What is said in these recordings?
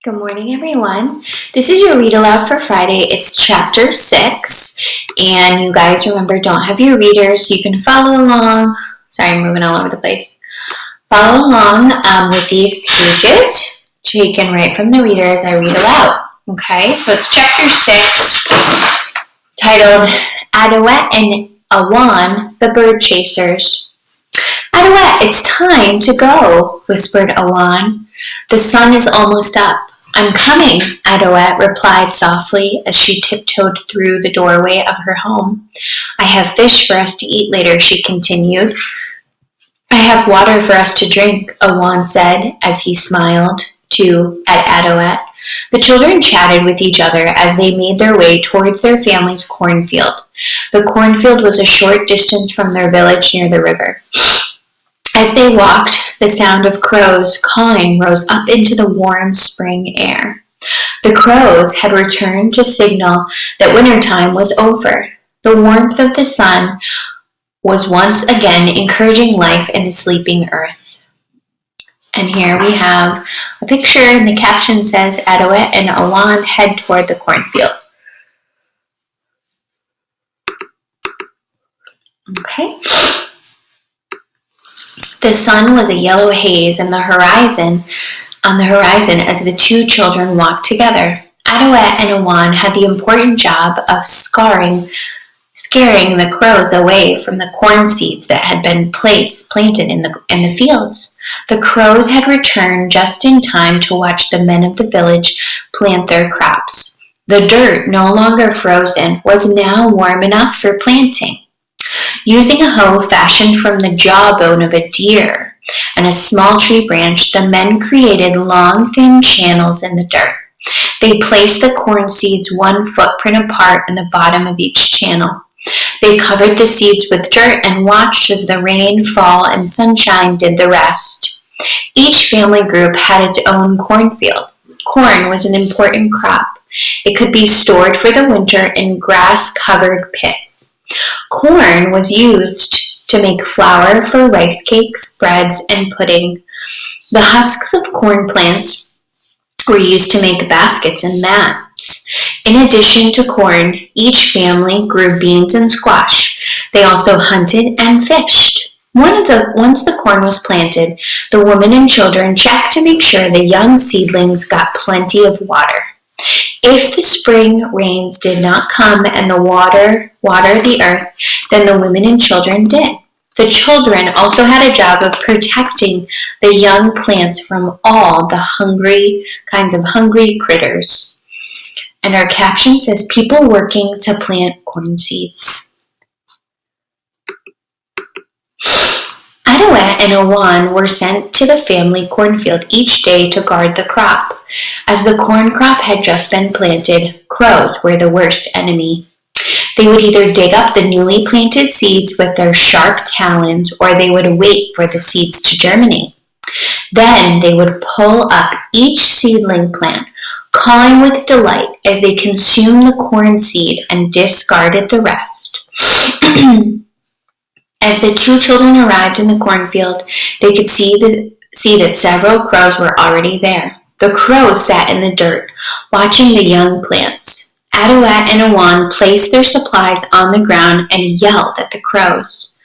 Good morning, everyone. This is your read aloud for Friday. It's chapter 6, and you guys remember don't have your readers, so you can follow along. Sorry, I'm moving all over the place. Follow along with these pages, taken right from the reader as I read aloud. Okay, so it's chapter 6, titled Adouette and Awan, the Bird Chasers. Adouette, it's time to go, whispered Awan. The sun is almost up. I'm coming, Adouette replied softly as she tiptoed through the doorway of her home. I have fish for us to eat later, she continued. I have water for us to drink, Awan said as he smiled, too, at Adouette. The children chatted with each other as they made their way towards their family's cornfield. The cornfield was a short distance from their village near the river. As they walked, the sound of crows cawing rose up into the warm spring air. The crows had returned to signal that wintertime was over. The warmth of the sun was once again encouraging life in the sleeping earth. And here we have a picture, and the caption says, Adouette and Awan head toward the cornfield. Okay. The sun was a yellow haze on the horizon as the two children walked together. Adouette and Awan had the important job of scaring the crows away from the corn seeds that had been planted in the fields. The crows had returned just in time to watch the men of the village plant their crops. The dirt, no longer frozen, was now warm enough for planting. Using a hoe fashioned from the jawbone of a deer and a small tree branch, the men created long, thin channels in the dirt. They placed the corn seeds 1 footprint apart in the bottom of each channel. They covered the seeds with dirt and watched as the rain, fall, and sunshine did the rest. Each family group had its own cornfield. Corn was an important crop. It could be stored for the winter in grass-covered pits. Corn was used to make flour for rice cakes, breads, and pudding. The husks of corn plants were used to make baskets and mats. In addition to corn, each family grew beans and squash. They also hunted and fished. Once the corn was planted, the women and children checked to make sure the young seedlings got plenty of water. If the spring rains did not come and the water the earth, then the women and children did. The children also had a job of protecting the young plants from all the kinds of hungry critters. And our caption says, people working to plant corn seeds. Adouette and Awan were sent to the family cornfield each day to guard the crop. As the corn crop had just been planted, crows were the worst enemy. They would either dig up the newly planted seeds with their sharp talons, or they would wait for the seeds to germinate. Then they would pull up each seedling plant, cawing with delight as they consumed the corn seed and discarded the rest. As the two children arrived in the cornfield, they could see that several crows were already there. The crows sat in the dirt, watching the young plants. Adouette and Awan placed their supplies on the ground and yelled at the crows.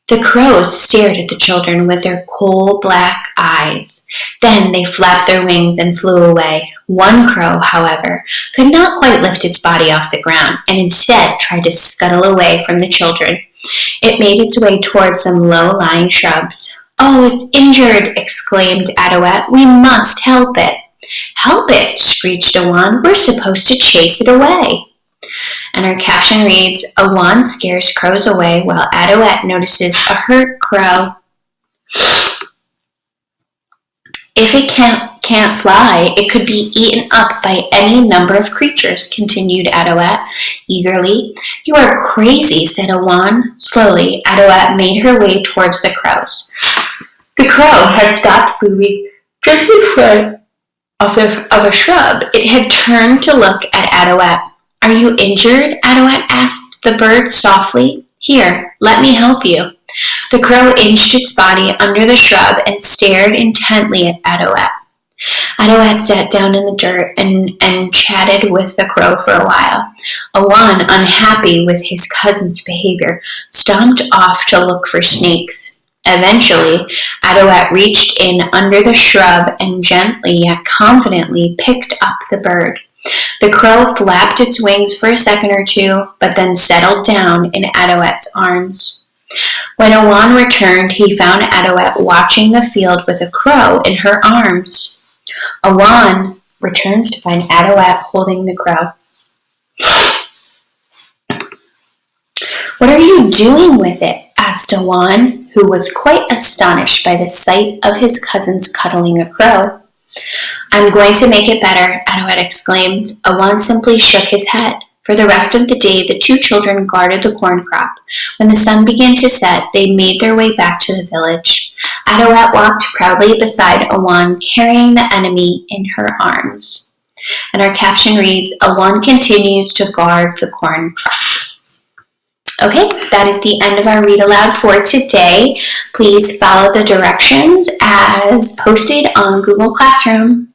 The crows stared at the children with their coal black eyes. Then they flapped their wings and flew away. One crow, however, could not quite lift its body off the ground and instead tried to scuttle away from the children. It made its way towards some low-lying shrubs. Oh, it's injured, exclaimed Adouette. We must help it. Help it, screeched Awan. We're supposed to chase it away. And our caption reads, Awan scares crows away while Adouette notices a hurt crow. If it can't fly, it could be eaten up by any number of creatures, continued Adouette eagerly. You are crazy, said Awan. Slowly, Adouette made her way towards the crows. The crow had stopped moving just in front of a shrub. It had turned to look at Adouette. Are you injured? Adouette asked the bird softly. Here, let me help you. The crow inched its body under the shrub and stared intently at Adouette. Adoet sat down in the dirt and chatted with the crow for a while. Awan, unhappy with his cousin's behavior, stomped off to look for snakes. Eventually, Adoet reached in under the shrub and gently yet confidently picked up the bird. The crow flapped its wings for a second or two, but then settled down in Adoet's arms. When Awan returned, he found Adoet watching the field with a crow in her arms. Awan returns to find Adoet holding the crow. "What are you doing with it?" asked Awan, who was quite astonished by the sight of his cousins cuddling a crow. "I'm going to make it better," Adoet exclaimed. Awan simply shook his head. For the rest of the day, the two children guarded the corn crop. When the sun began to set, they made their way back to the village. Adoet walked proudly beside Awan, carrying the enemy in her arms. And our caption reads, "Awan continues to guard the corn crop." Okay, that is the end of our read aloud for today. Please follow the directions as posted on Google Classroom.